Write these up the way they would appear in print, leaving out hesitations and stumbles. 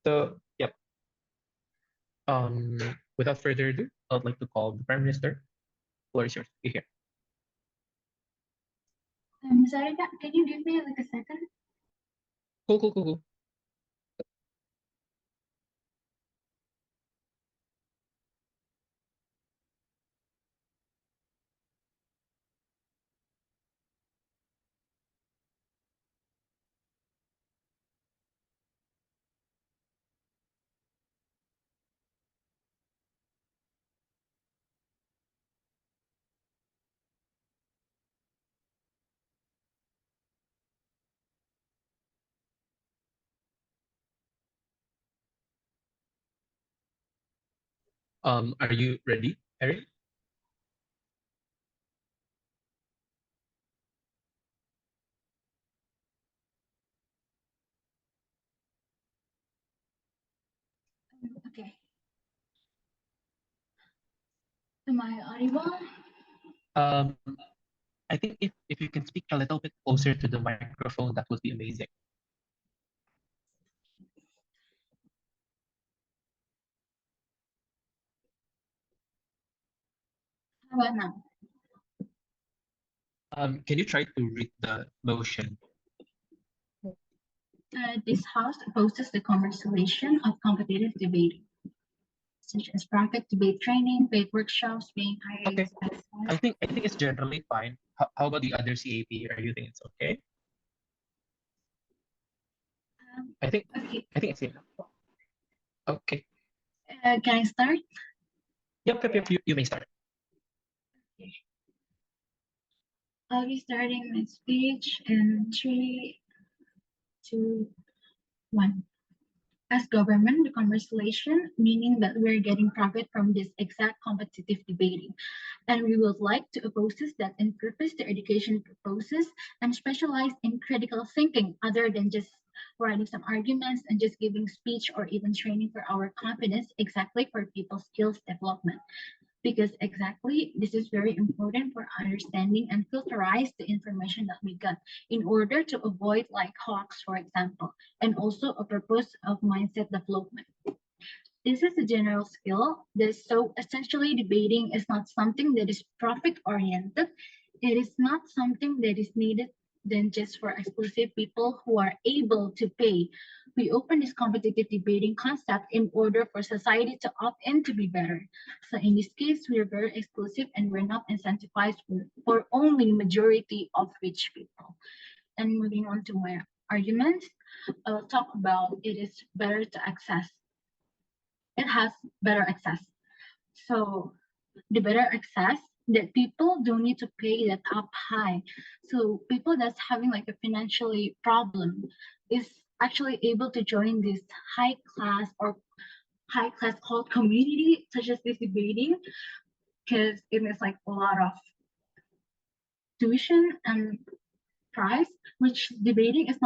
So, yep. Um, Without further ado, I'd like to call the Prime Minister. Floor is yours. You here. Sorry, can you give me like a second? Cool, cool, cool, cool. Are you ready, Erin? Okay. Am I audible? Um, I think if you can speak a little bit closer to the microphone, that would be amazing. How about now? Can you try to read the motion? This house opposes the commercialization of competitive debating, such as private debate training, paid workshops being highly Okay, specified. I think it's generally fine. How about the other CAP? Are you think it's okay? Um, I think okay, I think it's enough. Okay. can I start? Yep. You may start. Okay. I'll be starting my speech in 3, 2, 1. As government, the commercialization, meaning that we're getting profit from this exact competitive debating. And we would like to oppose that in purpose the education proposes and specialize in critical thinking other than just writing some arguments and just giving speech or even training for our confidence exactly for people's skills development, because exactly this is very important for understanding and filterize the information that we got in order to avoid like hawks, for example, and also a purpose of mindset development. This is a general skill. So essentially debating is not something that is profit oriented. It is not something that is needed than just for exclusive people who are able to pay. We open this competitive debating concept in order for society to opt in to be better. So in this case, we are very exclusive and we're not incentivized for only majority of rich people. And moving on to my argument, I'll talk about it is better to access. It has better access. So the better access that people don't need to pay that up high. So people that's having like a financially problem is actually able to join this high class or high class called community such as this debating, because it is like a lot of tuition and price, which debating is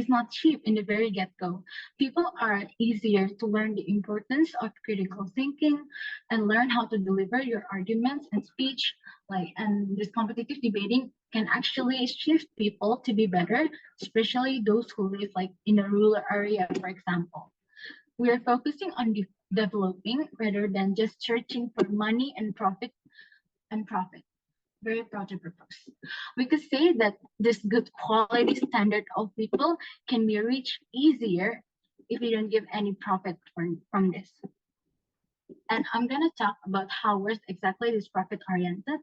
not cheap in the very get-go. People are easier to learn the importance of critical thinking and learn how to deliver your arguments and speech. And this competitive debating can actually shift people to be better, especially those who live like in a rural area, for example. We are focusing on developing rather than just searching for money and profit. Very proud to propose. We could say that this good quality standard of people can be reached easier if we don't give any profit from this. And I'm gonna talk about how works exactly this profit oriented.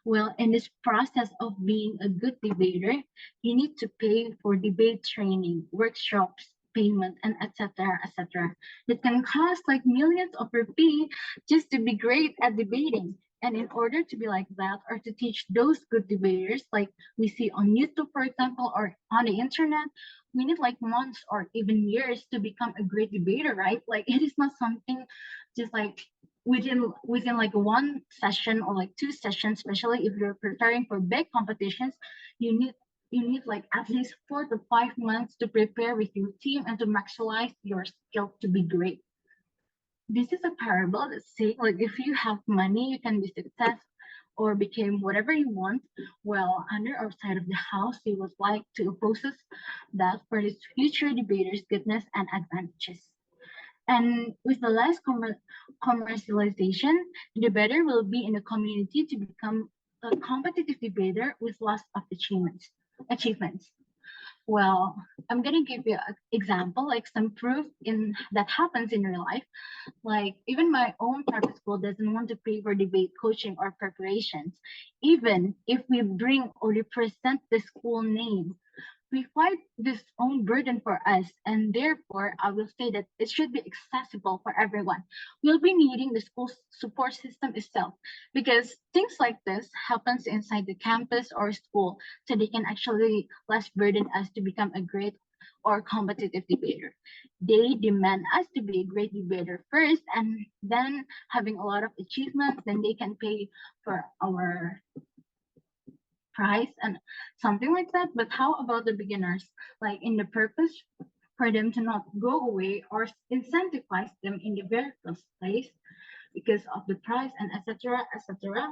Well, in this process of being a good debater, you need to pay for debate training, workshops, payment, and etc. etc. It can cost like millions of rupees just to be great at debating. And in order to be like that, or to teach those good debaters, like we see on YouTube, for example, or on the internet, we need like months or even years to become a great debater, right? Like it is not something just like within like one session or like two sessions, especially if you're preparing for big competitions. You need like at least 4 to 5 months to prepare with your team and to maximize your skill to be great. This is a parable that says like if you have money you can be success or become whatever you want. Well, under our side of the house we would like to oppose that for this future debaters goodness and advantages. And with the less commercialization, the debater will be in a community to become a competitive debater with lots of achievements. Well, I'm gonna give you an example, like some proof in that happens in real life. Like even my own private school doesn't want to pay for debate coaching or preparations, even if we bring or represent the school name. We find this own burden for us, and therefore I will say that it should be accessible for everyone. We'll be needing the school support system itself, because things like this happens inside the campus or school, so they can actually less burden us to become a great or competitive debater. They demand us to be a great debater first, and then having a lot of achievements, then they can pay for our price and something like that. But how about the beginners? Like in the purpose for them to not go away or incentivize them in the very first place because of the price and etc. etc.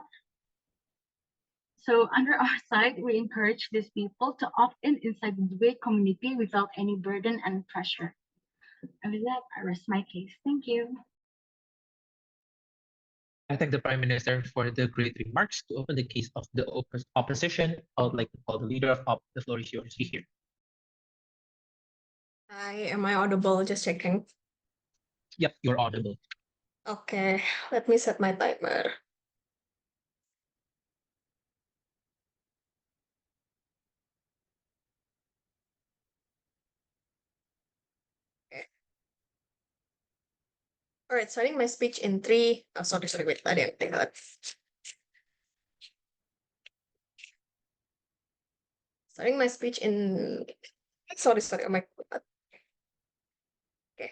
So under our side, we encourage these people to opt in inside the debate community without any burden and pressure. And with that, I rest my case. Thank you. I thank the Prime Minister for the great remarks. To open the case of the opposition, I would like to call the leader of the floor is yours. Here. Hi, am I audible? Just checking. Yep, you're audible. Okay, let me set my timer. Okay. All right, starting my speech in three. Oh, sorry, wait, I didn't think that. Starting my speech in. Sorry, oh my. Okay.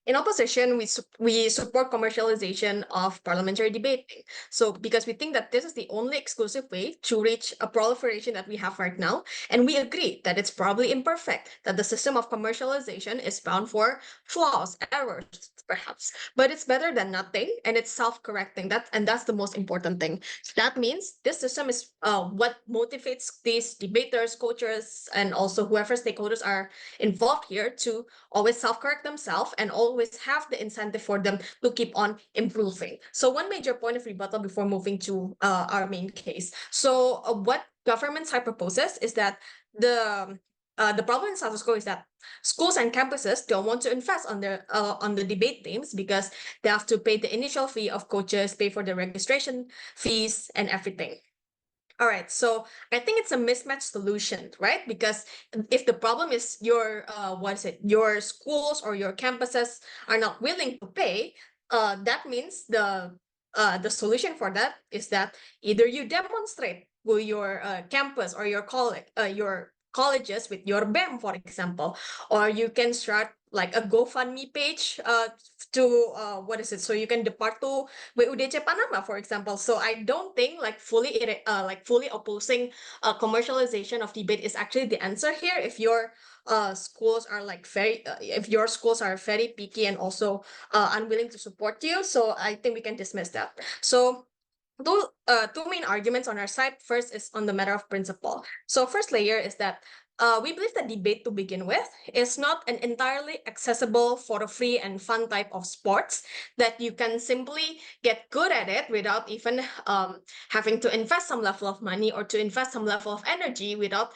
In opposition, we support commercialization of parliamentary debating. So because we think that this is the only exclusive way to reach a proliferation that we have right now, and we agree that it's probably imperfect, that the system of commercialization is bound for flaws, errors, perhaps, but it's better than nothing, and it's self-correcting. That's the most important thing. That means this system is what motivates these debaters, coaches, and also whoever stakeholders are involved here to always self-correct themselves and always have the incentive for them to keep on improving. So one major point of rebuttal before moving to our main case. So what government side proposes is that the problem in status quo is that schools and campuses don't want to invest on the debate teams because they have to pay the initial fee of coaches, pay for the registration fees and everything. All right, so I think it's a mismatched solution, right? Because if the problem is your schools or your campuses are not willing to pay, that means the solution for that is that either you demonstrate with your campus or your colleges with your BEM, for example, or you can start like a GoFundMe page to so you can depart to WUDC Panama, for example. So I don't think like fully opposing commercialization of debate is actually the answer here. If your schools are like if your schools are very picky and also unwilling to support you, so I think we can dismiss that. So two main arguments on our side. First is on the matter of principle. So first layer is that we believe that debate to begin with is not an entirely accessible for a free and fun type of sports that you can simply get good at it without even having to invest some level of money or to invest some level of energy without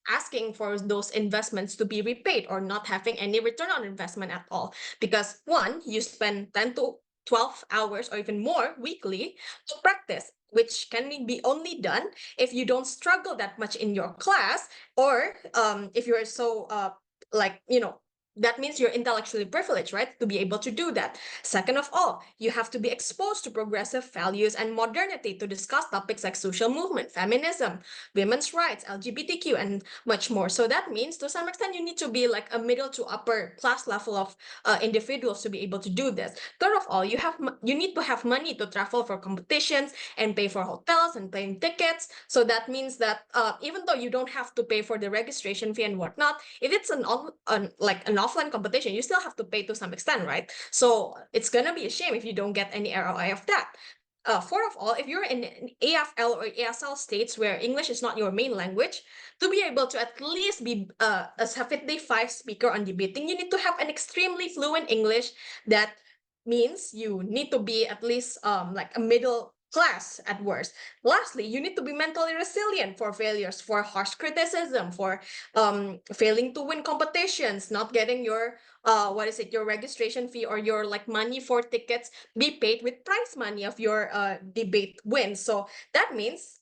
asking for those investments to be repaid or not having any return on investment at all. Because one, you spend 10 to 12 hours or even more weekly to practice, which can be only done if you don't struggle that much in your class, or if you're so that means you're intellectually privileged, right, to be able to do that. Second of all, you have to be exposed to progressive values and modernity to discuss topics like social movement, feminism, women's rights, LGBTQ, and much more. So that means to some extent you need to be like a middle to upper class level of individuals to be able to do this. Third of all, you need to have money to travel for competitions and pay for hotels and plane tickets. So that means that even though you don't have to pay for the registration fee and whatnot, if it's an offline competition, you still have to pay to some extent, right? So it's gonna be a shame if you don't get any ROI of that. fourth of all, if you're in an AFL or ASL states where English is not your main language, to be able to at least be a 75 speaker on debating, you need to have an extremely fluent English. That means you need to be at least like a middle class at worst. Lastly, you need to be mentally resilient for failures, for harsh criticism, for failing to win competitions, not getting your your registration fee or your like money for tickets be paid with prize money of your debate win. So that means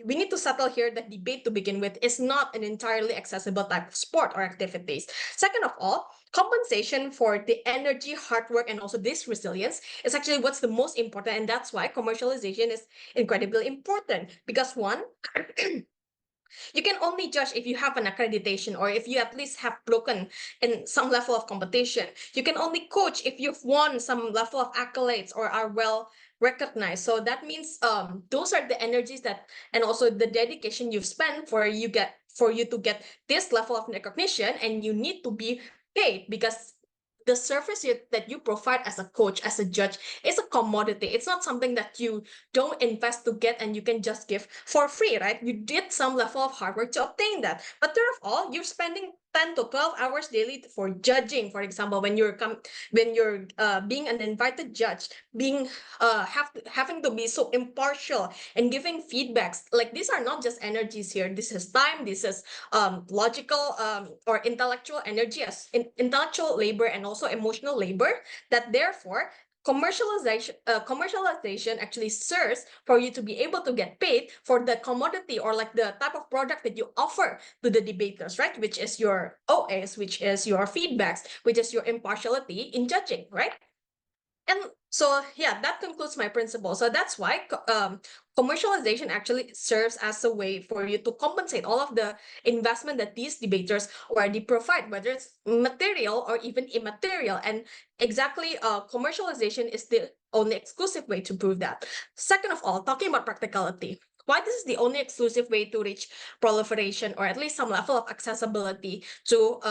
we need to settle here that debate to begin with is not an entirely accessible type of sport or activities. Second of all, compensation for the energy, hard work, and also this resilience is actually what's the most important, and that's why commercialization is incredibly important. Because one, you can only judge if you have an accreditation or if you at least have broken in some level of competition. You can only coach if you've won some level of accolades or are well recognized. So that means those are the energies that, and also the dedication you've spent for you to get this level of recognition, and you need to be paid because the service that you provide as a coach, as a judge, is a commodity. It's not something that you don't invest to get and you can just give for free, right? You did some level of hard work to obtain that. But third of all, you're spending 10 to 12 hours daily for judging. For example, when you're being an invited judge, being having to be so impartial and giving feedbacks. Like, these are not just energies here. This is time. This is logical or intellectual energy, as intellectual labor and also emotional labor, that therefore commercialization actually serves for you to be able to get paid for the commodity or like the type of product that you offer to the debaters, right? Which is your OAs, which is your feedbacks, which is your impartiality in judging, right? And so, yeah, that concludes my principle. So that's why commercialization actually serves as a way for you to compensate all of the investment that these debaters already provide, whether it's material or even immaterial. And exactly, commercialization is the only exclusive way to prove that. Second of all, talking about practicality. Why this is the only exclusive way to reach proliferation or at least some level of accessibility to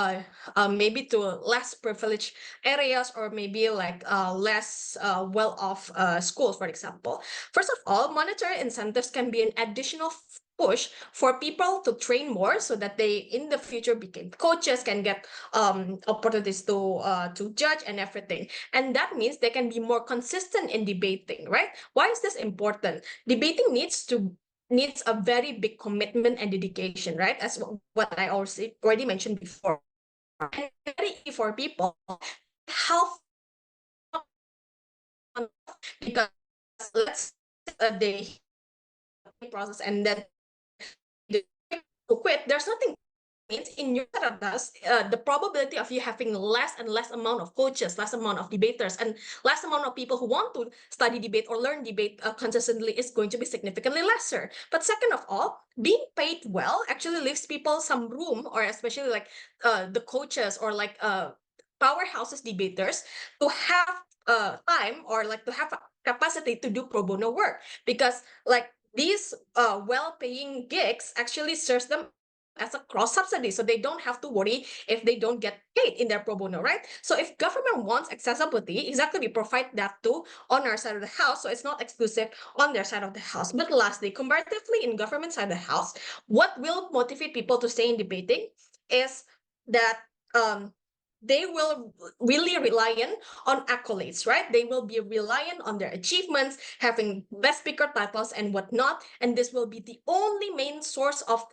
maybe to less privileged areas or maybe like less well-off schools, for example. First of all, monetary incentives can be an additional push for people to train more so that they in the future become coaches, can get opportunities to judge and everything. And that means they can be more consistent in debating, right? Why is this important? Debating needs a very big commitment and dedication, right? As what I already mentioned before. And very easy for people how because let's say they process and then they to quit. There's nothing means in your setup does the probability of you having less and less amount of coaches, less amount of debaters, and less amount of people who want to study debate or learn debate consistently is going to be significantly lesser. But second of all, being paid well actually leaves people some room, or especially like the coaches or like powerhouses debaters, to have time or like to have a capacity to do pro bono work, because like these well-paying gigs actually serves them as a cross subsidy, so they don't have to worry if they don't get paid in their pro bono, right? So if government wants accessibility, exactly, we provide that too on our side of the house, so it's not exclusive on their side of the house. But lastly, comparatively in government side of the house, what will motivate people to stay in debating is that they will really reliant on accolades, right? They will be reliant on their achievements, having best speaker titles and whatnot, and this will be the only main source of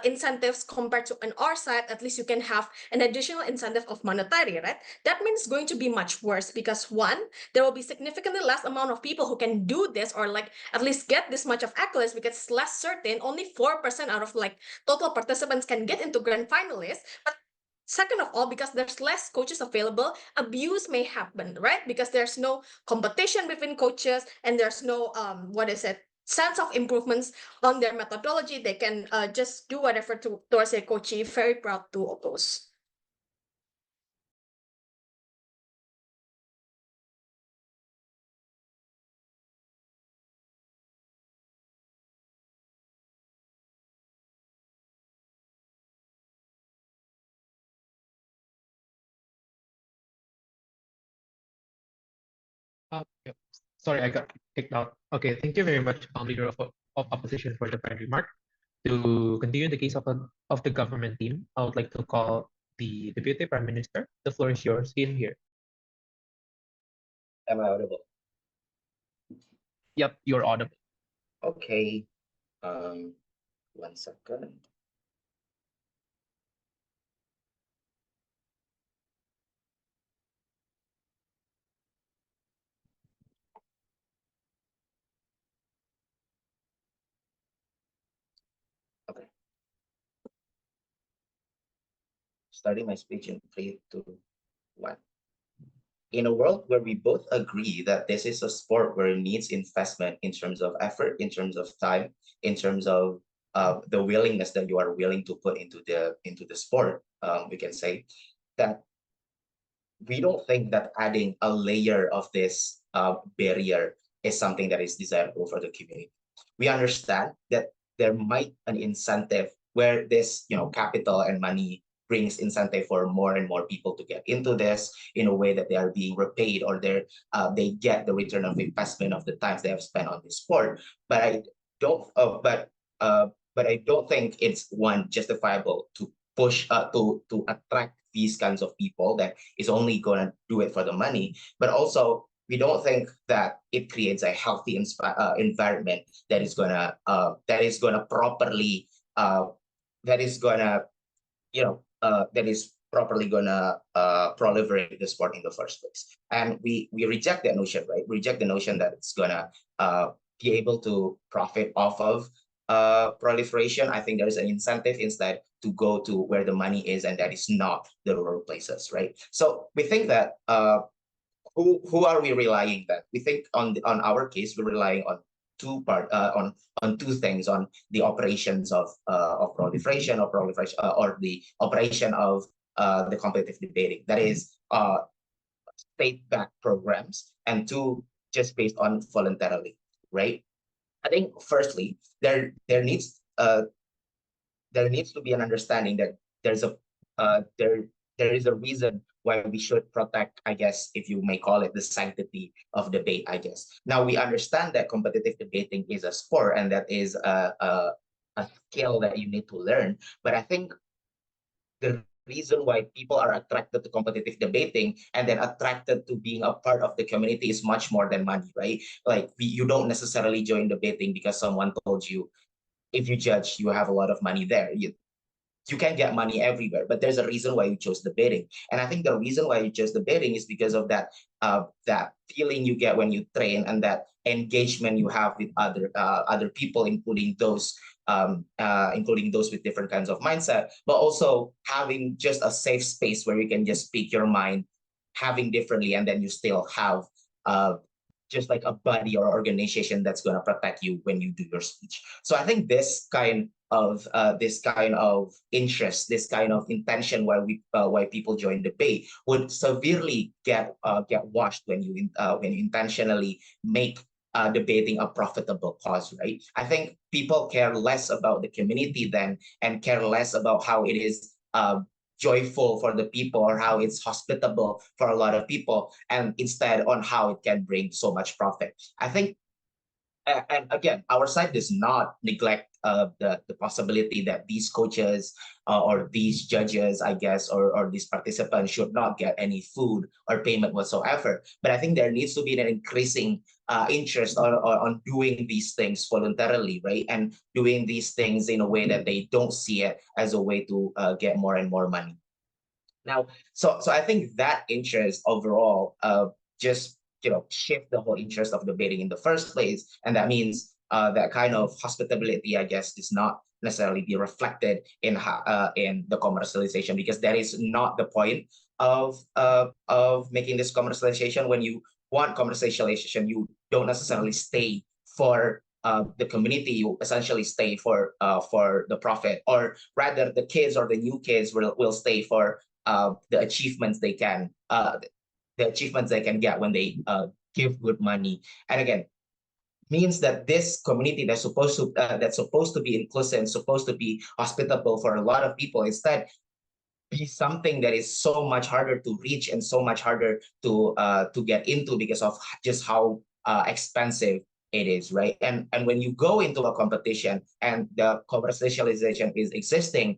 incentives compared to on our side. At least you can have an additional incentive of monetary, right? That means it's going to be much worse because one, there will be significantly less amount of people who can do this or like at least get this much of accolades because it's less certain. Only 4% out of like total participants can get into grand finalists. But second of all, because there's less coaches available, abuse may happen, right? Because there's no competition between coaches and there's no sense of improvements on their methodology. They can just do whatever towards their coachee. Very proud to oppose. Yep. Sorry, I got kicked out. Okay, thank you very much, Leader of Opposition, for the friend remark. To continue the case of the government team, I would like to call the Deputy Prime Minister. The floor is yours. Here. Am I audible? Yep, you're audible. Okay. 1 second. Okay. Starting my speech in 3, 2, 1. In a world where we both agree that this is a sport where it needs investment in terms of effort, in terms of time, in terms of the willingness that you are willing to put into the sport, we can say that we don't think that adding a layer of this barrier is something that is desirable for the community. We understand that there might an incentive where this, capital and money brings incentive for more and more people to get into this in a way that they are being repaid, or they get the return of investment of the times they have spent on this sport. But I don't, but I don't think it's one justifiable to push to attract these kinds of people that is only going to do it for the money. But also, we don't think that it creates a healthy environment that is gonna properly that is gonna that is properly gonna proliferate the sport in the first place. And we reject that notion, right? We reject the notion that it's gonna be able to profit off of proliferation. I think there's an incentive instead to go to where the money is, and that is not the rural places, right? So we think that who are we relying then? We think on our case, we're relying on two things: on the operations of proliferation, or the operation of the competitive debating. That is state-backed programs, and two, just based on voluntarily, right? I think firstly, there needs to be an understanding that there is a reason why we should protect, I guess, if you may call it, the sanctity of debate, I guess. Now, we understand that competitive debating is a sport, and that is a skill that you need to learn. But I think the reason why people are attracted to competitive debating and then attracted to being a part of the community is much more than money, right? Like, you don't necessarily join debating because someone told you, if you judge, you have a lot of money there. You can get money everywhere, but there's a reason why you chose debating. And I think the reason why you chose debating is because of that feeling you get when you train, and that engagement you have with other people, including those with different kinds of mindset, but also having just a safe space where you can just speak your mind, having differently, and then you still have just like a buddy or organization that's going to protect you when you do your speech. So I think this kind of interest, this kind of intention why people join debate would severely get washed when you intentionally make debating a profitable cause, right? I think people care less about the community then, and care less about how it is joyful for the people, or how it's hospitable for a lot of people, and instead on how it can bring so much profit. I think, and again, our side does not neglect the possibility that these coaches or these judges, I guess, or these participants should not get any food or payment whatsoever. But I think there needs to be an increasing interest on doing these things voluntarily, right? And doing these things in a way that they don't see it as a way to get more and more money. Now, so I think that interest overall just shift the whole interest of debating in the first place, and that means that kind of hospitability, I guess, does not necessarily be reflected in the commercialization, because that is not the point of making this commercialization. When you want commercialization, you don't necessarily stay for the community. You essentially stay for the profit, or rather, the kids or the new kids will stay for the achievements they can get when they give good money. And again, means that this community that's supposed to be inclusive and supposed to be hospitable for a lot of people, instead be something that is so much harder to reach and so much harder to get into, because of just how expensive it is, right? And when you go into a competition and the commercialization is existing,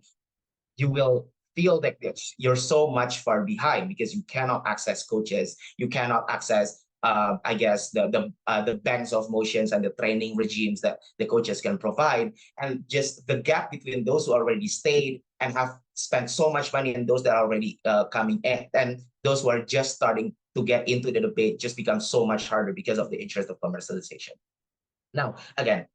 you will feel that you're so much far behind because you cannot access coaches, you cannot access I guess the banks of motions and the training regimes that the coaches can provide, and just the gap between those who already stayed and have spent so much money and those that are already coming in and those who are just starting to get into the debate just becomes so much harder because of the interest of commercialization. Now, again,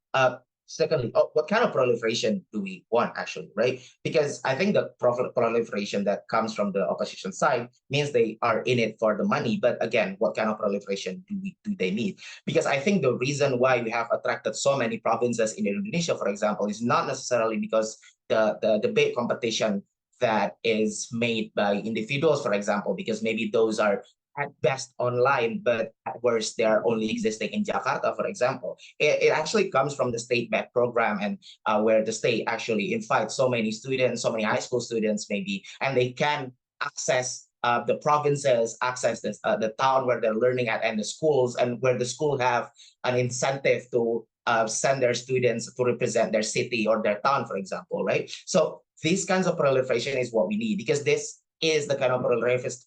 secondly, what kind of proliferation do we want actually, right? Because I think the proliferation that comes from the opposition side means they are in it for the money. But again, what kind of proliferation do they need? Because I think the reason why we have attracted so many provinces in Indonesia, for example, is not necessarily because the debate competition that is made by individuals, for example, because maybe those are at best online, but at worst they are only existing in Jakarta, for example. It actually comes from the state back program, and where the state actually invites so many students, so many high school students maybe, and they can access the provinces, access the town where they're learning at, and the schools, and where the school have an incentive to send their students to represent their city or their town, for example, right? So these kinds of proliferation is what we need, because this is the kind of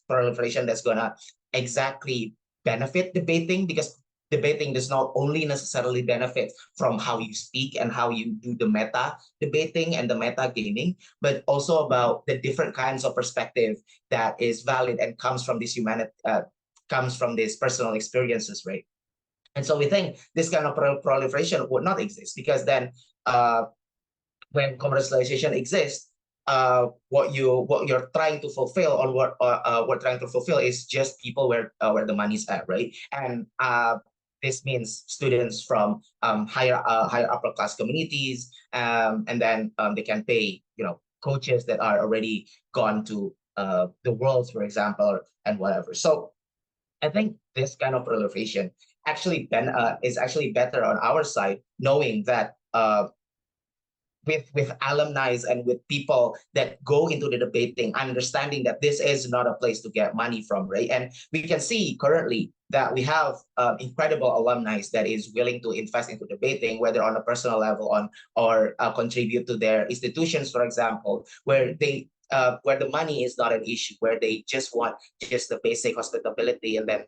proliferation that's gonna exactly benefit debating, because debating does not only necessarily benefit from how you speak and how you do the meta debating and the meta gaming, but also about the different kinds of perspective that is valid and comes from this comes from these personal experiences, right? And so we think this kind of proliferation would not exist, because then when commercialization exists, what you're trying to fulfill, or what we're trying to fulfill, is just people where the money's at, right? And this means students from higher upper class communities, and then they can pay coaches that are already gone to the worlds, for example, and whatever. So I think this kind of proliferation actually is actually better on our side, knowing that with alumni and with people that go into the debating, understanding that this is not a place to get money from, right? And we can see currently that we have incredible alumni that is willing to invest into debating, whether on a personal level or contribute to their institutions, for example, where where the money is not an issue, where they just want just the basic hospitality, and then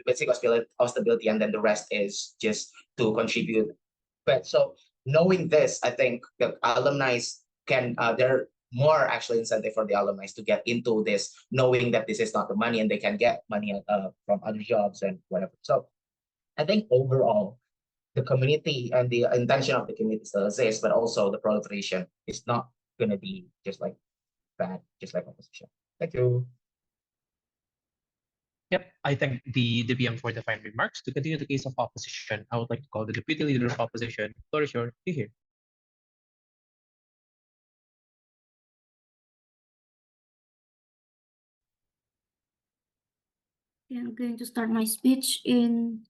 basic hospitality, and then the rest is just to contribute. But so knowing this, I think the alumni can there are more actually incentive for the alumni to get into this, knowing that this is not the money and they can get money from other jobs and whatever. So I think overall the community and the intention of the community still exists, but also the proliferation is not going to be just like bad, just like opposition. Thank you. Yep, I thank the PM for the fine remarks. To continue the case of opposition, I would like to call the Deputy Leader of Opposition, floor is yours. You here. I'm going to start my speech in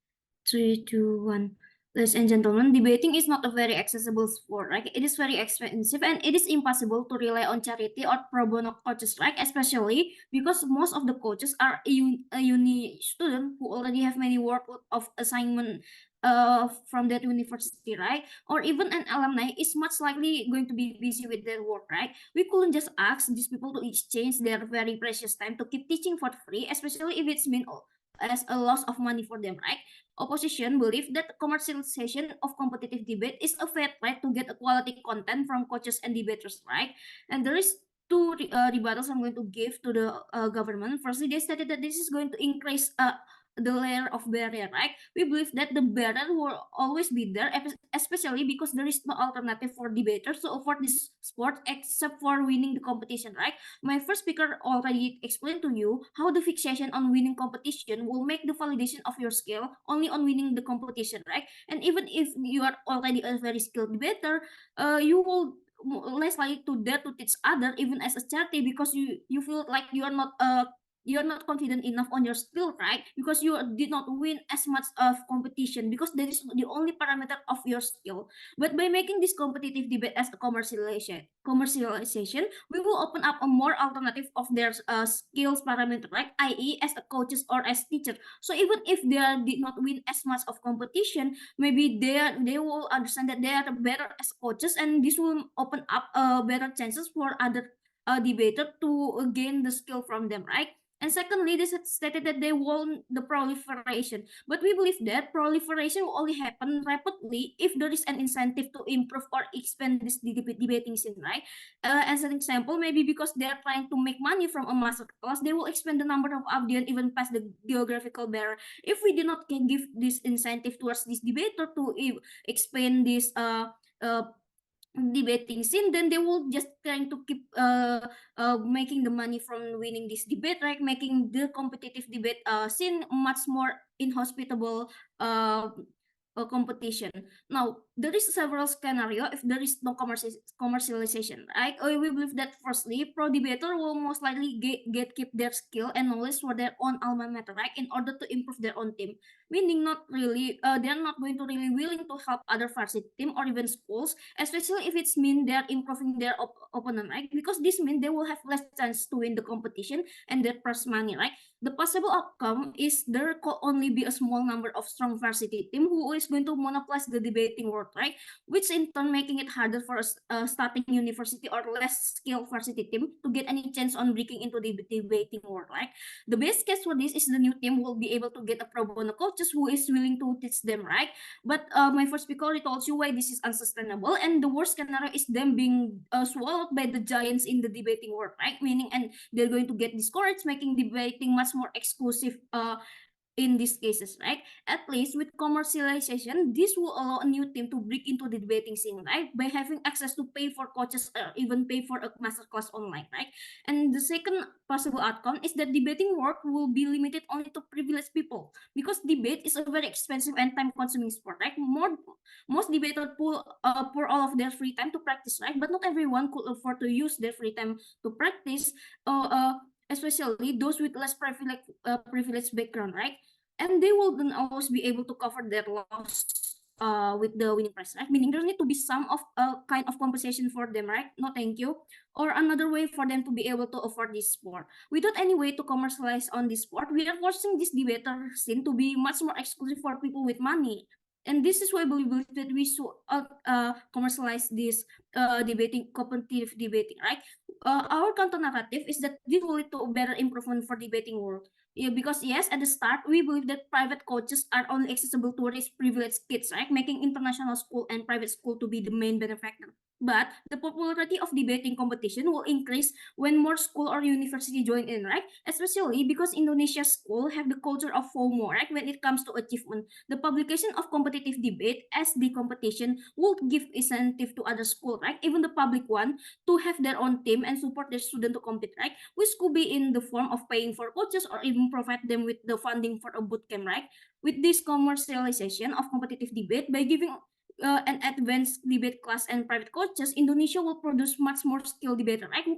3, 2, 1. Ladies and gentlemen, debating is not a very accessible sport, right? It is very expensive and it is impossible to rely on charity or pro bono coaches, right? Especially because most of the coaches are a uni student who already have many work of assignment from that university, right? Or even an alumni is much likely going to be busy with their work, right? We couldn't just ask these people to exchange their very precious time to keep teaching for free, especially if it's mean as a loss of money for them, right? Opposition believe that commercialization of competitive debate is a fair way to get a quality content from coaches and debaters, right? And there is two rebuttals I'm going to give to the government. Firstly, they stated that this is going to increase the layer of barrier, right? We believe that the barrier will always be there, especially because there is no alternative for debaters to offer this sport except for winning the competition, right? My first speaker already explained to you how the fixation on winning competition will make the validation of your skill only on winning the competition, right? And even if you are already a very skilled debater, you will less likely to dare to teach other even as a charity, because you feel like you are not you're not confident enough on your skill, right? Because you did not win as much of competition, because that is the only parameter of your skill. But by making this competitive debate as a commercialization, we will open up a more alternative of their skills parameter, right? I.e., as a coaches or as teacher. So even if they did not win as much of competition, maybe they will understand that they are better as coaches, and this will open up better chances for other debater to gain the skill from them, right? And secondly, they stated that they want the proliferation. But we believe that proliferation will only happen rapidly if there is an incentive to improve or expand this debating scene, right? As an example, maybe because they are trying to make money from a master class, they will expand the number of audience even past the geographical barrier. If we do not can give this incentive towards this debater to expand this debating scene, then they will just trying to keep making the money from winning this debate, right? Making the competitive debate scene much more inhospitable competition. Now, there is several scenario if there is no commercialization, right? We believe that firstly, pro debater will most likely get keep their skill and knowledge for their own alma mater, right? In order to improve their own team, meaning not really, they're not going to really willing to help other varsity team or even schools, especially if it's mean they're improving their opponent, right? Because this means they will have less chance to win the competition and their purse money, right? The possible outcome is there could only be a small number of strong varsity team who is going to monopolize the debating world, right? Which in turn making it harder for a starting university or less skilled varsity team to get any chance on breaking into the debating world, right? The best case for this is the new team will be able to get a pro bono coaches who is willing to teach them, right? But my first speaker already told you why this is unsustainable, and the worst scenario is them being swallowed by the giants in the debating world, right? Meaning, and they're going to get discouraged, making debating much more exclusive in these cases, right? At least with commercialization, this will allow a new team to break into the debating scene, right? By having access to pay for coaches or even pay for a masterclass online, right? And the second possible outcome is that debating work will be limited only to privileged people, because debate is a very expensive and time-consuming sport, right? Most debaters pour all of their free time to practice, right? But not everyone could afford to use their free time to practice, especially those with less privileged background, right? And they will then always be able to cover their loss with the winning prize, right? Meaning there need to be some of kind of compensation for them, right? No, thank you. Or another way for them to be able to afford this sport. Without any way to commercialize on this sport, we are forcing this debater scene to be much more exclusive for people with money. And this is why we believe that we should commercialize this debating, competitive debating, right? Our counter narrative is that this will lead to a better improvement for debating world. Yeah, because yes, at the start, we believe that private coaches are only accessible to rich privileged kids, right? Making international school and private school to be the main benefactor. But the popularity of debating competition will increase when more school or university join in, right? Especially because Indonesia's school have the culture of FOMO, right? When it comes to achievement, the publication of competitive debate as the competition will give incentive to other school, right? Even the public one to have their own team and support their student to compete, right? Which could be in the form of paying for coaches or even provide them with the funding for a boot camp, right? With this commercialization of competitive debate, by giving an advanced debate class and private coaches, Indonesia will produce much more skilled debater, right? Who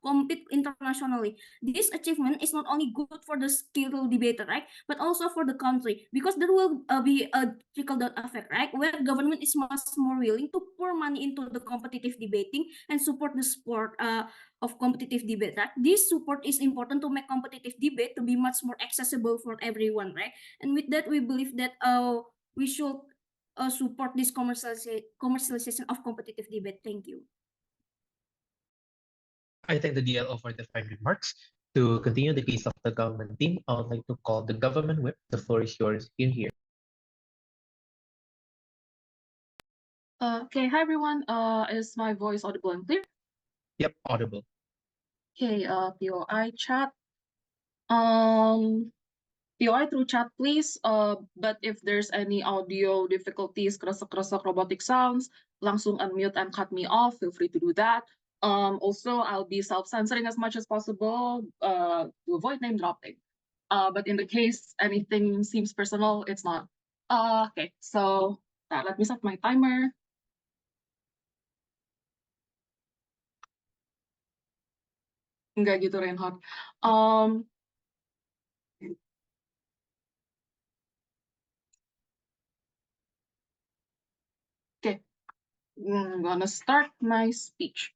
compete internationally. This achievement is not only good for the skilled debater, right? But also for the country, because there will be a trickle-down effect, right? Where government is much more willing to pour money into the competitive debating and support the sport of competitive debate, right? This support is important to make competitive debate to be much more accessible for everyone, right? And with that, we believe that we should support this commercialization of competitive debate. Thank you. I thank the DLO for the fine remarks. To continue the case of the government team, I would like to call the government whip. The floor is yours in here. Okay, hi everyone. Is my voice audible and clear? Yep, audible. Okay, POI chat. POI through chat, please. But if there's any audio difficulties, kresek-kresek robotic sounds, langsung unmute and cut me off. Feel free to do that. Also, I'll be self-censoring as much as possible to avoid name dropping. But in the case anything seems personal, it's not. Okay, so let me set my timer. Enggak gitu, Reinhardt. I'm gonna start my speech.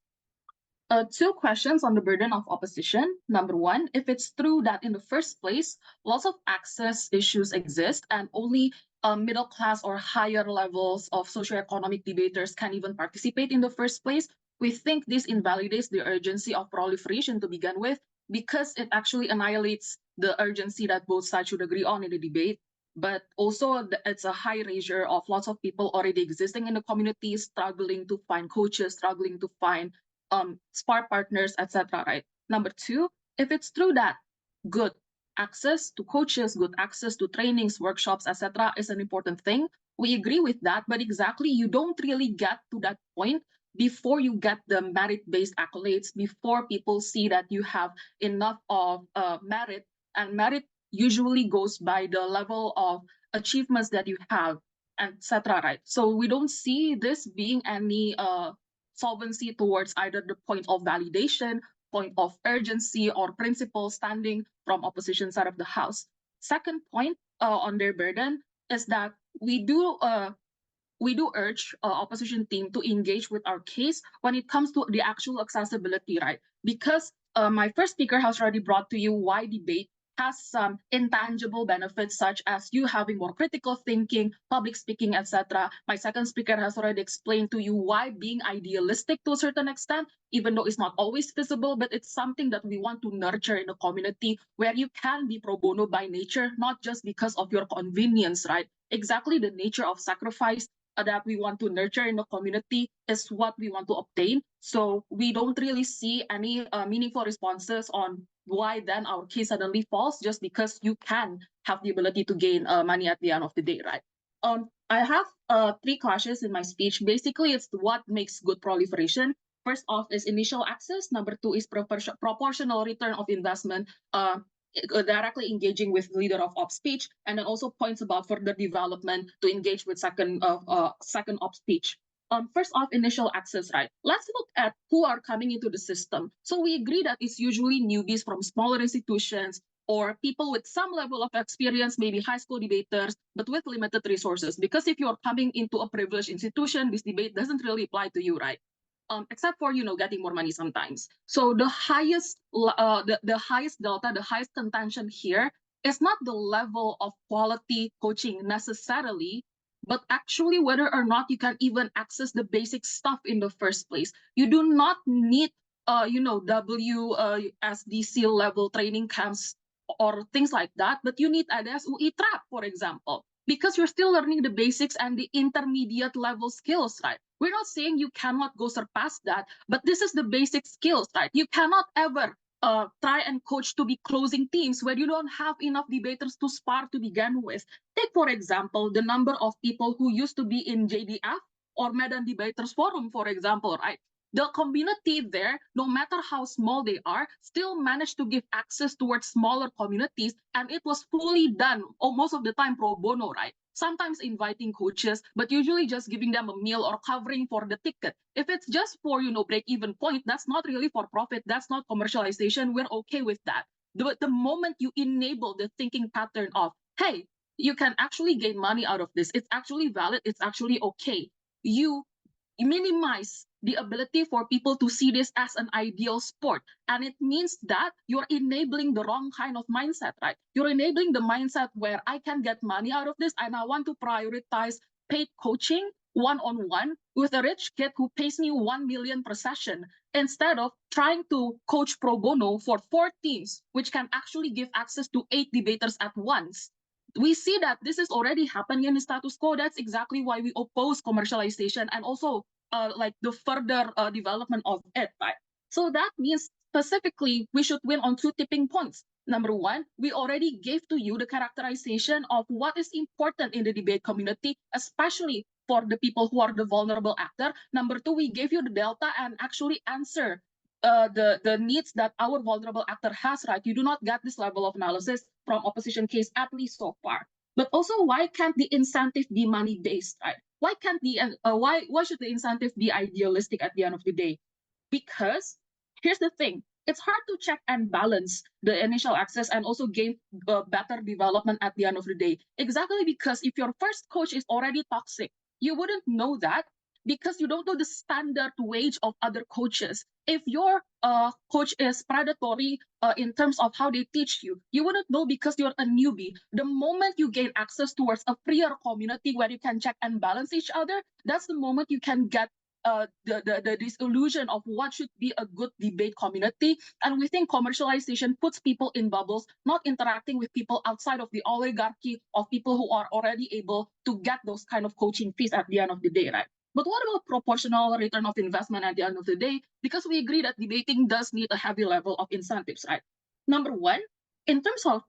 Two questions on the burden of opposition. Number one, if it's true that in the first place, lots of access issues exist and only middle class or higher levels of socioeconomic debaters can even participate in the first place, we think this invalidates the urgency of proliferation to begin with, because it actually annihilates the urgency that both sides should agree on in the debate. But also, it's a high erasure of lots of people already existing in the community, struggling to find coaches, struggling to find spark partners, etc. Right. Number two, if it's true that good access to coaches, good access to trainings, workshops, etc. is an important thing, we agree with that. But exactly, you don't really get to that point before you get the merit-based accolades, before people see that you have enough of merit, and merit usually goes by the level of achievements that you have, etc. Right. So we don't see this being any solvency towards either the point of validation, point of urgency, or principle standing from opposition side of the House. Second point on their burden is that we do urge opposition team to engage with our case when it comes to the actual accessibility, right? Because my first speaker has already brought to you why debate has some intangible benefits, such as you having more critical thinking, public speaking, etc. My second speaker has already explained to you why being idealistic to a certain extent, even though it's not always visible, but it's something that we want to nurture in a community where you can be pro bono by nature, not just because of your convenience, right? Exactly the nature of sacrifice that we want to nurture in the community is what we want to obtain. So we don't really see any meaningful responses on why then our case suddenly falls just because you can have the ability to gain money at the end of the day, right? I have three clashes in my speech. Basically, it's what makes good proliferation. First off is initial access. Number two is proportional return of investment. Directly engaging with leader of ops speech, and then also points about further development to engage with second ops speech. First off, initial access, right? Let's look at who are coming into the system. So we agree that it's usually newbies from smaller institutions or people with some level of experience, maybe high school debaters, but with limited resources. Because if you're coming into a privileged institution, this debate doesn't really apply to you, right? Except for getting more money sometimes. So the highest the highest delta, the highest contention here is not the level of quality coaching necessarily, but actually whether or not you can even access the basic stuff in the first place. You do not need WSDC level training camps or things like that, but you need ADS-UI track, for example, because you're still learning the basics and the intermediate level skills, right? We're not saying you cannot go surpass that, but this is the basic skills, right? You cannot ever try and coach to be closing teams where you don't have enough debaters to spar to begin with. Take, for example, the number of people who used to be in JDF or Medan Debaters Forum, for example, right? The community there, no matter how small they are, still managed to give access towards smaller communities, and it was fully done, or most of the time pro bono, right? Sometimes inviting coaches, but usually just giving them a meal or covering for the ticket. If it's just for, break-even point, that's not really for profit, that's not commercialization, we're okay with that. The moment you enable the thinking pattern of, hey, you can actually gain money out of this, it's actually valid, it's actually okay, you minimize the ability for people to see this as an ideal sport. And it means that you're enabling the wrong kind of mindset, right? You're enabling the mindset where I can get money out of this and I want to prioritize paid coaching one-on-one with a rich kid who pays me 1 million per session instead of trying to coach pro bono for 4 teams, which can actually give access to 8 debaters at once. We see that this is already happening in the status quo. That's exactly why we oppose commercialization and also like the further development of it, right? So that means specifically we should win on 2 tipping points. Number one, we already gave to you the characterization of what is important in the debate community, especially for the people who are the vulnerable actor. Number two, we gave you the delta and actually answer the needs that our vulnerable actor has, right? You do not get this level of analysis from opposition case, at least so far. But also, why can't the incentive be money based, right? Why can't why should the incentive be idealistic at the end of the day? Because here's the thing, it's hard to check and balance the initial access and also gain better development at the end of the day. Exactly because if your first coach is already toxic, you wouldn't know that because you don't know the standard wage of other coaches. If your coach is predatory in terms of how they teach you, you wouldn't know because you're a newbie. The moment you gain access towards a freer community where you can check and balance each other, that's the moment you can get this illusion of what should be a good debate community. And we think commercialization puts people in bubbles, not interacting with people outside of the oligarchy of people who are already able to get those kind of coaching fees at the end of the day, right? But what about proportional return of investment at the end of the day? Because we agree that debating does need a heavy level of incentives, right? Number one, in terms of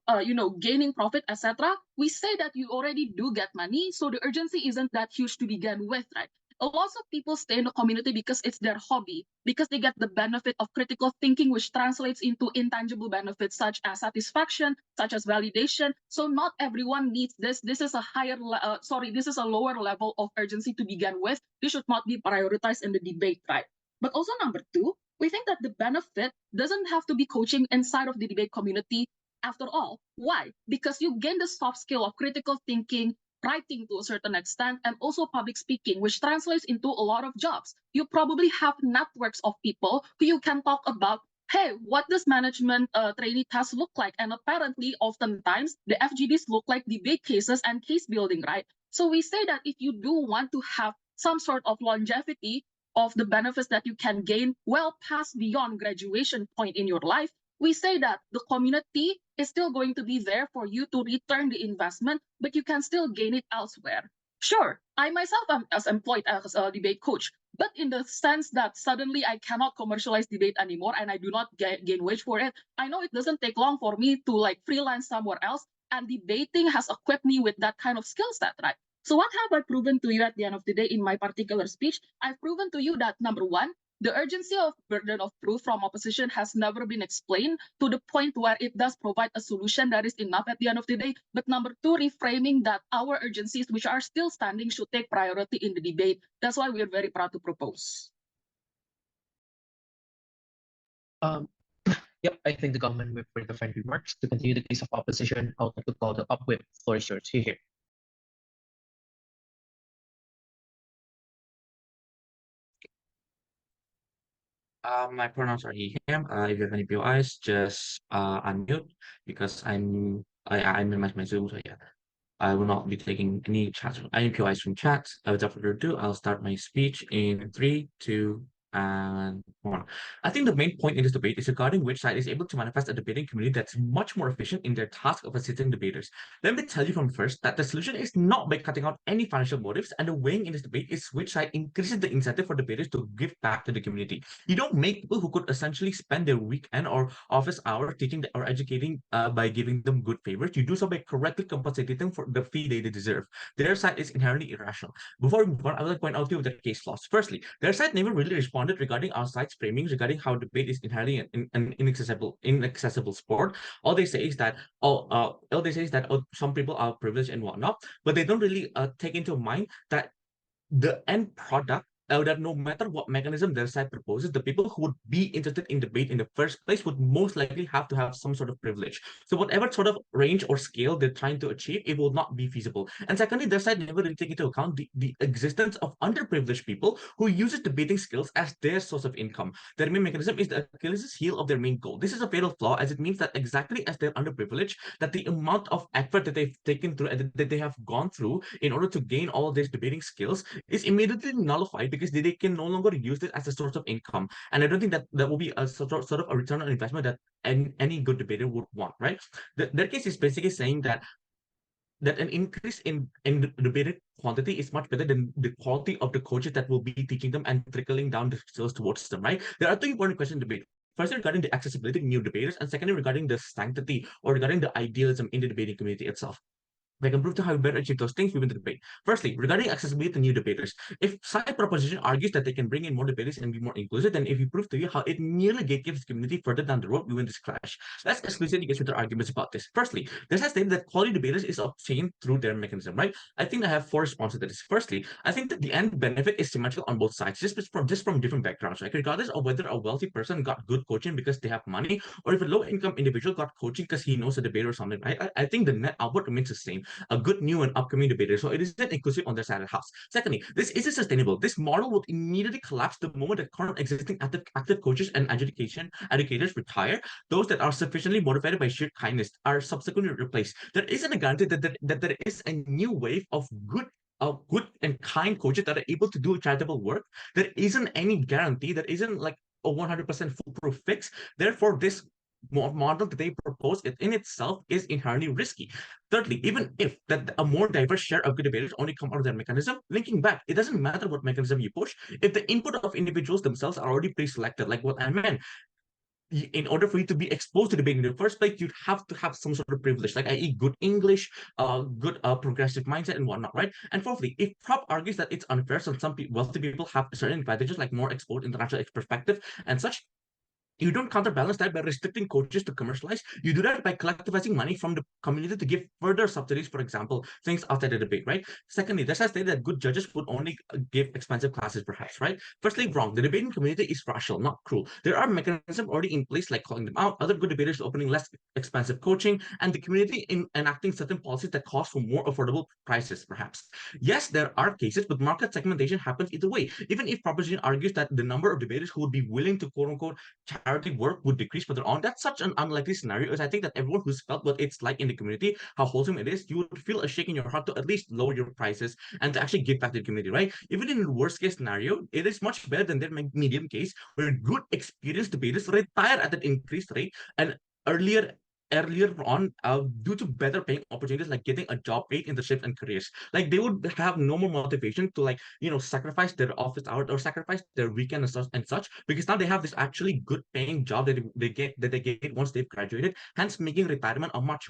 gaining profit, etc., we say that you already do get money, so the urgency isn't that huge to begin with, right? A lot of people stay in the community because it's their hobby, because they get the benefit of critical thinking, which translates into intangible benefits such as satisfaction, such as validation. So not everyone needs this. This is this is a lower level of urgency to begin with. This should not be prioritized in the debate, right? But also number two, we think that the benefit doesn't have to be coaching inside of the debate community after all. Why? Because you gain the soft skill of critical thinking, writing to a certain extent, and also public speaking, which translates into a lot of jobs. You probably have networks of people who you can talk about, hey, what does management trainee tasks look like? And apparently, oftentimes, the FGDs look like debate cases and case building, right? So we say that if you do want to have some sort of longevity of the benefits that you can gain well past beyond graduation point in your life, we say that the community is still going to be there for you to return the investment, but you can still gain it elsewhere. Sure, I myself am employed as a debate coach, but in the sense that suddenly I cannot commercialize debate anymore and I do not gain wage for it, I know it doesn't take long for me to freelance somewhere else, and debating has equipped me with that kind of skill set, right? So what have I proven to you at the end of the day in my particular speech? I've proven to you that number one, the urgency of burden of proof from opposition has never been explained to the point where it does provide a solution that is enough at the end of the day. But number two, reframing that our urgencies, which are still standing, should take priority in the debate. That's why we are very proud to propose. Yep, I think the government will bring the final remarks. To continue the case of opposition, I would like to call the upwhip. Floor is yours. Here. My pronouns are he, him. If you have any POIs, just unmute because I minimize my Zoom, so yeah. I will not be taking any chats, any POIs from chats. Without further ado, I'll start my speech in 3, 2, and 1. I think the main point in this debate is regarding which side is able to manifest a debating community that's much more efficient in their task of assisting debaters. Let me tell you from first that the solution is not by cutting out any financial motives, and the weighing in this debate is which side increases the incentive for debaters to give back to the community. You don't make people who could essentially spend their weekend or office hour teaching or educating by giving them good favors. You do so by correctly compensating them for the fee they deserve. Their side is inherently irrational. Before we move on, I would like to point out a few of the case flaws. Firstly, their side never really responded regarding our side's framing regarding how debate is inherently an inaccessible sport. All they say is that some people are privileged and whatnot, but they don't really take into mind that the end product, that no matter what mechanism their side proposes, the people who would be interested in debate in the first place would most likely have to have some sort of privilege. So whatever sort of range or scale they're trying to achieve, it will not be feasible. And secondly, their side never really take into account the existence of underprivileged people who uses debating skills as their source of income. Their main mechanism is the Achilles heel of their main goal. This is a fatal flaw, as it means that exactly as they're underprivileged, that the amount of effort that they've taken through and that they have gone through in order to gain all of these debating skills is immediately nullified because they can no longer use it as a source of income. And I don't think that that will be a sort of a return on investment that any good debater would want, right? That case is basically saying that an increase in the debated quantity is much better than the quality of the coaches that will be teaching them and trickling down the skills towards them, right? There are two important questions in debate. Firstly, regarding the accessibility of new debaters, and secondly, regarding the sanctity or regarding the idealism in the debating community itself. I can prove to how we better achieve those things within the debate. Firstly, regarding accessibility to new debaters, if side proposition argues that they can bring in more debaters and be more inclusive, then if we prove to you how it nearly gatekeeps the community further down the road, we win this clash. Let's explicitly get to the arguments about this. Firstly, this has stated that quality debaters is obtained through their mechanism, right? I think I have 4 responses to this. Firstly, I think that the end benefit is symmetrical on both sides, just from different backgrounds, right? Regardless of whether a wealthy person got good coaching because they have money, or if a low-income individual got coaching because he knows a debater or something, right? I think the net output remains the same. a good new and upcoming debater. So it isn't inclusive on their side of the house. Secondly, this isn't sustainable. This model would immediately collapse the moment that current existing active coaches and educators retire. Those that are sufficiently motivated by sheer kindness are subsequently replaced. There isn't a guarantee that there is a new wave of good and kind coaches that are able to do charitable work. There isn't any guarantee. There isn't like a 100% foolproof fix. Therefore, this model that they propose in itself is inherently risky. Thirdly, even if that a more diverse share of good debaters only come out of that mechanism, linking back, it doesn't matter what mechanism you push. If the input of individuals themselves are already pre-selected, like what I meant, in order for you to be exposed to debate in the first place, you'd have to have some sort of privilege, like i.e. good English, good progressive mindset and whatnot, right? And fourthly, if Prop argues that it's unfair, some wealthy people have certain advantages like more exposed international perspective and such, you don't counterbalance that by restricting coaches to commercialize. You do that by collectivizing money from the community to give further subsidies, for example, things outside the debate, right? Secondly, this has stated that good judges would only give expensive classes, perhaps, right? Firstly, wrong. The debating community is rational, not cruel. There are mechanisms already in place, like calling them out, other good debaters opening less expensive coaching, and the community in enacting certain policies that cause for more affordable prices, perhaps. Yes, there are cases, but market segmentation happens either way. Even if proposition argues that the number of debaters who would be willing to quote unquote charity work would decrease further on. That's such an unlikely scenario, as I think that everyone who's felt what it's like in the community, how wholesome it is, you would feel a shake in your heart to at least lower your prices and to actually give back to the community, right? Even in the worst case scenario, it is much better than that medium case where good experienced debaters retire at an increased rate and earlier on, due to better paying opportunities like getting a job, paid internships and careers. Like they would have no more motivation to sacrifice their office hours or sacrifice their weekend and such, because now they have this actually good paying job that they get once they've graduated, hence making retirement a much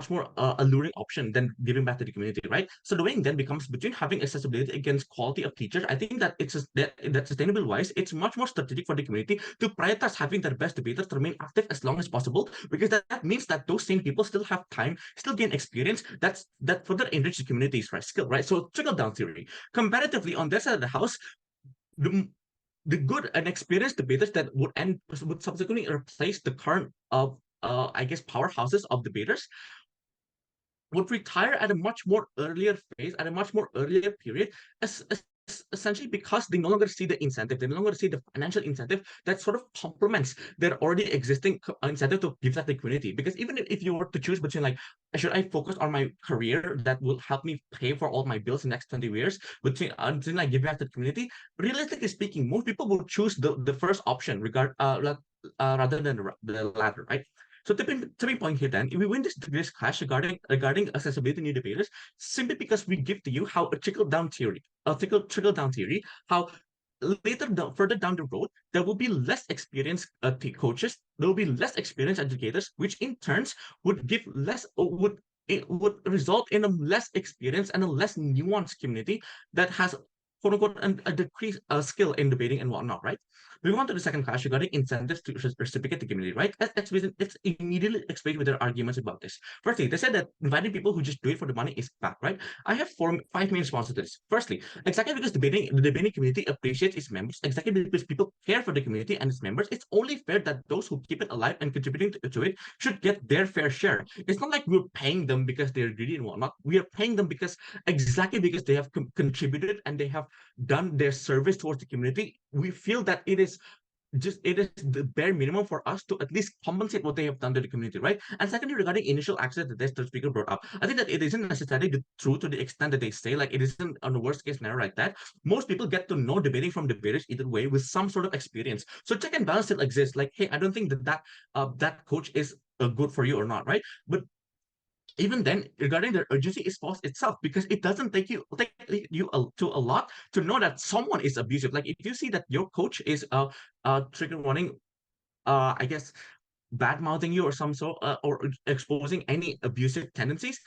more alluring option than giving back to the community, right? So the weighing then becomes between having accessibility against quality of teachers. I think that that sustainable wise, it's much more strategic for the community to prioritize having their best debaters to remain active as long as possible, because that means that those same people still have time, still gain experience. That further enrich the community's skill, right? So trickle down theory. Comparatively, on this side of the house, the good and experienced debaters that would subsequently replace the current I guess powerhouses of debaters would retire at a much more earlier phase, at a much more earlier period, essentially because they no longer see the incentive, they no longer see the financial incentive that sort of complements their already existing incentive to give that to the community. Because even if you were to choose between like, should I focus on my career that will help me pay for all my bills in the next 20 years, between like give back to the community, realistically speaking, most people will choose the first option rather than the latter, right? So tipping point here then, if we win this clash regarding accessibility to new debaters, simply because we give to you how a trickle down theory, how further down the road, there will be less experienced coaches, there will be less experienced educators, which in turns would give less, it would result in a less experienced and a less nuanced community that has quote unquote a decreased skill in debating and whatnot, right? Moving on to the second class regarding incentives to reciprocate the community, right? Let's immediately explain with their arguments about this. Firstly, they said that inviting people who just do it for the money is bad, right? I have five main responses to this. Firstly, exactly because the debating community appreciates its members, exactly because people care for the community and its members, it's only fair that those who keep it alive and contributing to it should get their fair share. It's not like we're paying them because they're greedy and whatnot. We are paying them because they have contributed and they have done their service towards the community. We feel that it is the bare minimum for us to at least compensate what they have done to the community, right? And secondly, regarding initial access that the speaker brought up, I think that it isn't necessarily true to the extent that they say, like it isn't on the worst case scenario like that. Most people get to know debating from debaters either way with some sort of experience. So check and balance still exists. Like, hey, I don't think that coach is good for you or not, right? But even then, regarding their urgency is false itself, because it doesn't take you to a lot to know that someone is abusive. Like if you see that your coach is trigger warning, I guess bad mouthing you or some sort or exposing any abusive tendencies,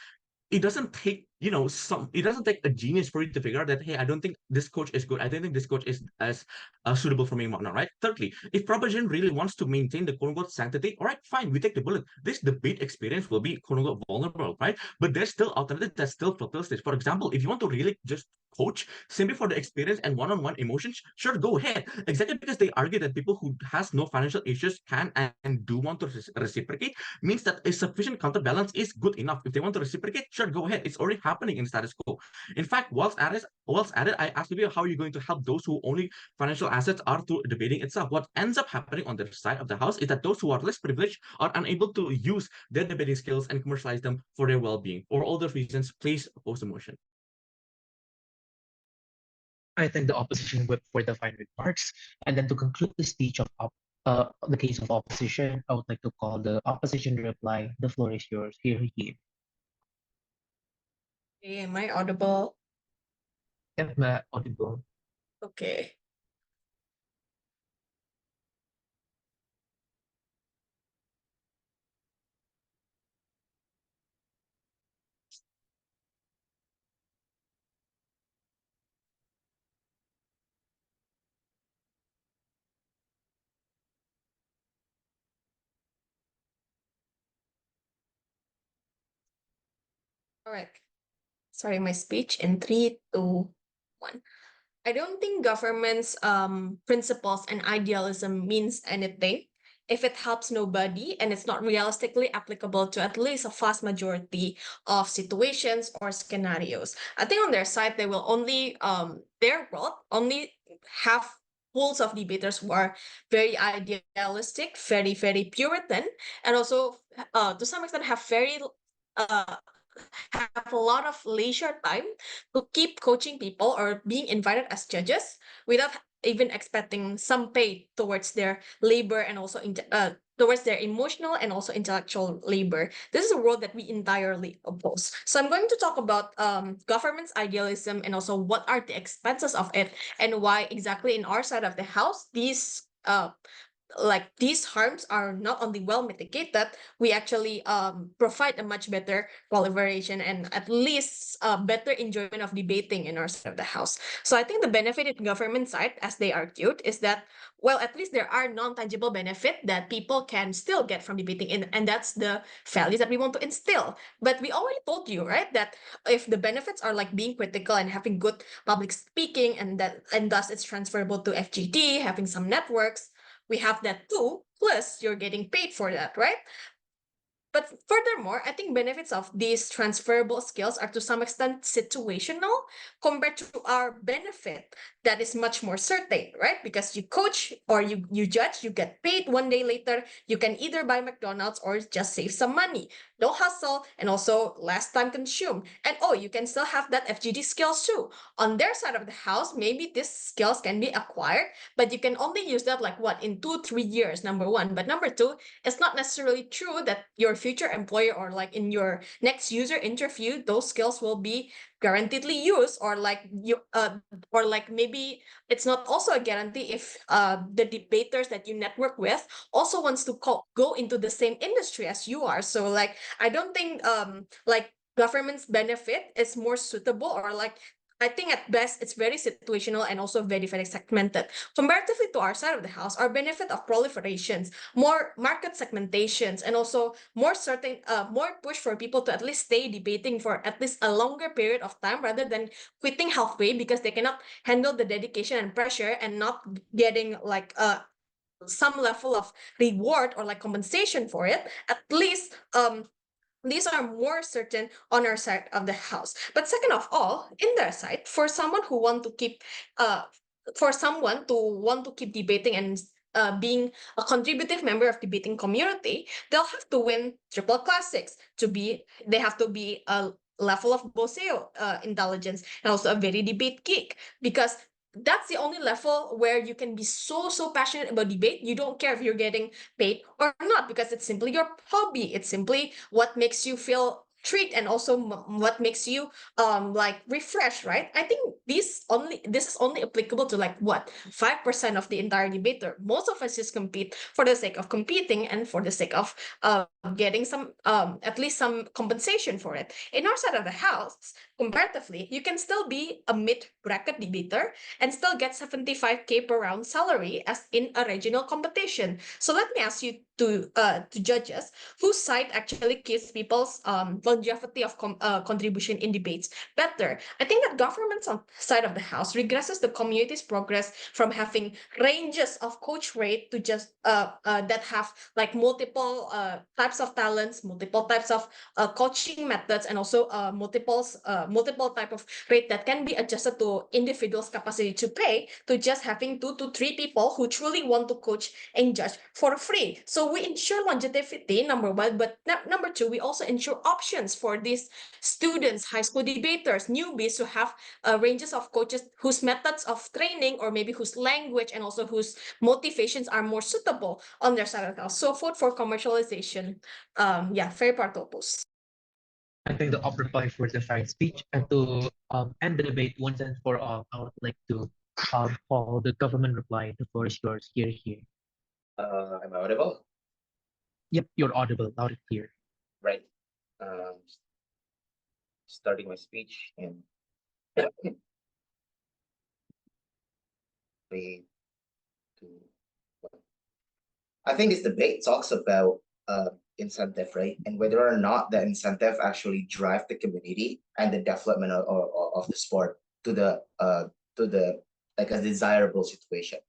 it doesn't take it doesn't take a genius for you to figure out that, hey, I don't think this coach is good. I don't think this coach is as suitable for me and whatnot, right? Thirdly, if proposition really wants to maintain the quote unquote sanctity, all right, fine, we take the bullet. This debate experience will be quote unquote vulnerable, right? But there's still alternatives that still fulfills this. For example, if you want to really just coach simply for the experience and one-on-one emotions, sure, go ahead. Exactly because they argue that people who has no financial issues can and do want to reciprocate means that a sufficient counterbalance is good enough. If they want to reciprocate, sure, go ahead. It's already happening in status quo. In fact, whilst at it, I asked you how are you going to help those who only financial assets are through debating itself. What ends up happening on the side of the house is that those who are less privileged are unable to use their debating skills and commercialize them for their well-being. For all those reasons, please oppose the motion. I thank the opposition whip for the fine remarks. And then to conclude the speech of the case of opposition, I would like to call the opposition to reply. The floor is yours. Here he is. Okay, am I audible? Yep, Matt, audible. Okay. All right. Sorry, my speech in 3, 2, 1. I don't think government's principles and idealism means anything if it helps nobody and it's not realistically applicable to at least a vast majority of situations or scenarios. I think on their side they will only their world only have pools of debaters who are very idealistic, very, very Puritan, and also to some extent have very have a lot of leisure time to keep coaching people or being invited as judges without even expecting some pay towards their labor and also towards their emotional and also intellectual labor. This is a world that we entirely oppose. So I'm going to talk about government's idealism and also what are the expenses of it and why exactly in our side of the house these these harms are not only well mitigated, we actually provide a much better collaboration and at least a better enjoyment of debating in our side of the house. So I think the benefit in government side, as they argued, is that, well, at least there are non-tangible benefit that people can still get from debating, and that's the values that we want to instill. But we already told you, right, that if the benefits are like being critical and having good public speaking, and thus it's transferable to FGD, having some networks, we have that too, plus you're getting paid for that, right? But furthermore, I think benefits of these transferable skills are to some extent situational compared to our benefit that is much more certain, right? Because you coach or you judge, you get paid 1 day later, you can either buy McDonald's or just save some money. No hustle and also less time consumed. And oh, you can still have that FGD skills too. On their side of the house, maybe these skills can be acquired, but you can only use that like what, in 2-3 years, number one. But number two, it's not necessarily true that your future employer or like in your next user interview, those skills will be guaranteedly used, or like you or like maybe it's not also a guarantee if the debaters that you network with also wants to go into the same industry as you are. So like I don't think like government's benefit is more suitable, or like I think at best it's very situational and also very, very segmented. Comparatively to our side of the house, our benefit of proliferations, more market segmentations, and also more certain, more push for people to at least stay debating for at least a longer period of time rather than quitting halfway because they cannot handle the dedication and pressure and not getting like some level of reward or like compensation for it. At least these are more certain on our side of the house. But second of all, in their side, for someone who want to keep debating and being a contributive member of debating community, they'll have to win triple classics to be. They have to be a level of Boseo intelligence and also a very debate geek, because that's the only level where you can be so passionate about debate. You don't care if you're getting paid or not, because it's simply your hobby. It's simply what makes you feel treat and also what makes you like refresh, right? I think this is only applicable to like what 5% of the entire debater. Most of us just compete for the sake of competing and for the sake of getting some at least some compensation for it. In our side of the house, comparatively, you can still be a mid bracket debater and still get 75K per round salary as in a regional competition. So let me ask you to judges whose side actually gives people's longevity of contribution in debates better. I think that government's side of the house regresses the community's progress from having ranges of coach rate to just that have like multiple types of talents, multiple types of coaching methods, and also multiple type of rate that can be adjusted to individuals' capacity to pay, to just having 2 to 3 people who truly want to coach and judge for free. So we ensure longevity, number one, but number two, we also ensure options for these students, high school debaters, newbies who have ranges of coaches whose methods of training or maybe whose language and also whose motivations are more suitable on their side of the house. So vote for commercialization. Yeah, very part opposed. I think the upper point for the fine speech and to end the debate once and for all, I would like to call the government reply. The floor is yours. Here. Am I audible? Yep, you're audible, loud and clear. Right. Um, Starting my speech in 3, 2, 1. I think this debate talks about incentive, right? And whether or not the incentive actually drive the community and the development of the sport to the like a desirable situation.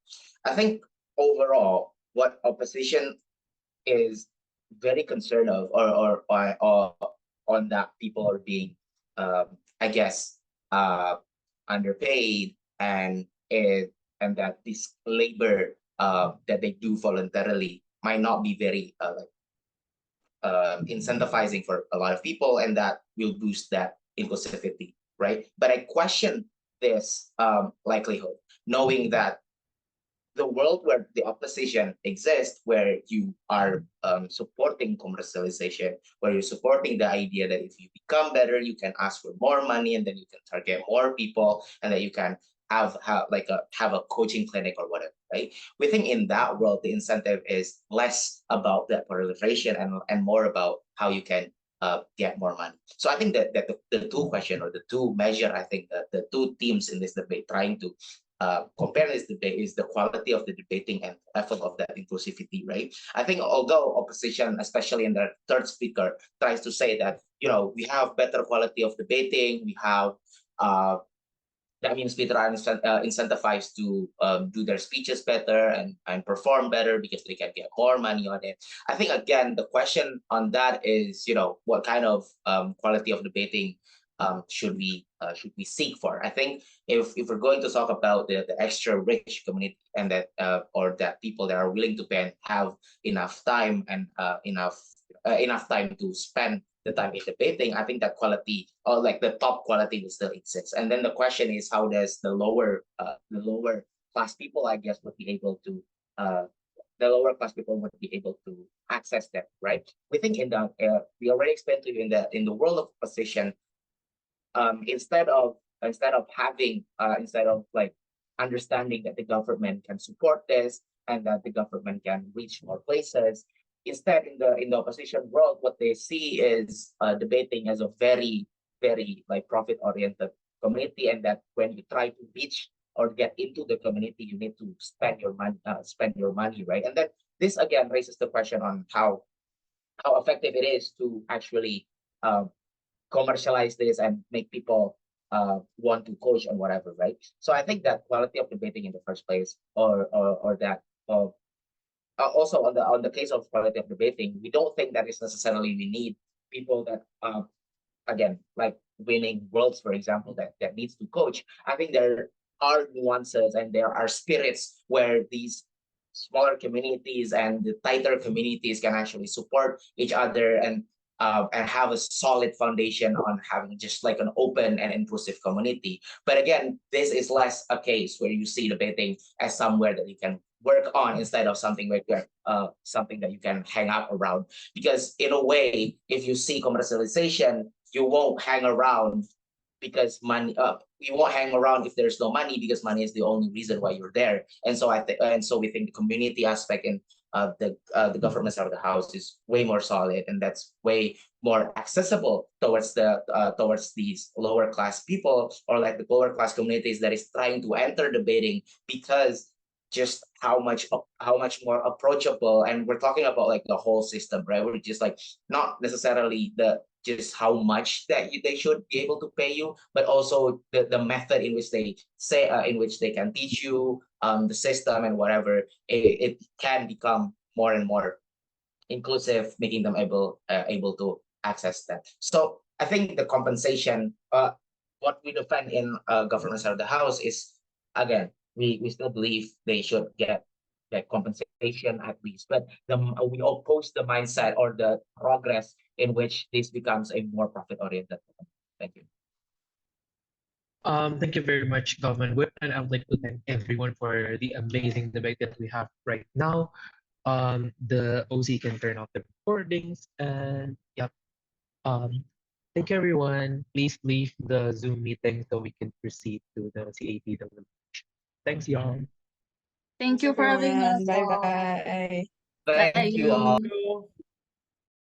I think overall, what opposition is very concerned of or on that people are being I guess underpaid and that this labor that they do voluntarily might not be very incentivizing for a lot of people, and that will boost that inclusivity, right? But I question this likelihood, knowing that the world where the opposition exists, where you are supporting commercialization, where you're supporting the idea that if you become better, you can ask for more money, and then you can target more people, and that you can have a coaching clinic or whatever, right? We think in that world, the incentive is less about that proliferation and more about how you can get more money. So I think that the two question or the two measure, I think that the two themes in this debate trying to compare this debate is the quality of the debating and effort of that inclusivity, right? I think although opposition, especially in the third speaker, tries to say that, we have better quality of debating, we have that means people are incentivized to do their speeches better and perform better because they can get more money on it. I think, again, the question on that is, what kind of quality of debating should we seek for? I think if we're going to talk about the extra rich community and that or that people that are willing to pay and have enough time and enough time to spend the time in debating, I think that quality or like the top quality will still exist. And then the question is, how does the lower class people, I guess, would be able to access that, right? We think in the we already explained to you in the world of position, instead of like understanding that the government can support this and that the government can reach more places, instead in the opposition world, what they see is debating as a very, very like profit oriented community, and that when you try to reach or get into the community, you need to spend your money, right? And then this again raises the question on how effective it is to actually commercialize this and make people want to coach and whatever, right? So I think that quality of debating in the first place, or that also on the case of quality of debating, we don't think that it's necessarily we need people that again, like winning worlds, for example, that needs to coach. I think there are nuances and there are spirits where these smaller communities and the tighter communities can actually support each other and have a solid foundation on having just like an open and inclusive community. But again, this is less a case where you see debating as somewhere that you can work on instead of something where something that you can hang out around. Because in a way, if you see commercialization, you won't hang around because money. You won't hang around if there's no money, because money is the only reason why you're there. And so we think the community aspect in the government side of the house is way more solid, and that's way more accessible towards these lower class people, or like the lower class communities that is trying to enter debating, because just how much more approachable. And we're talking about like the whole system, right? We're just like not necessarily just how much that they should be able to pay you, but also the method in which they say in which they can teach you the system and whatever. It can become more and more inclusive, making them able to access that. So I think the compensation, what we defend in government side of the house is, again, we still believe they should get compensation at least, but we oppose the mindset or the progress in which this becomes a more profit oriented. Thank you. Thank you very much, Government Whip, and I would like to thank everyone for the amazing debate that we have right now. The OC can turn off the recordings, and yep. Thank you, everyone. Please leave the Zoom meeting so we can proceed to the CAP deliberation. Thanks, y'all. Thank you for having us. Bye bye. Thank you all. Bye.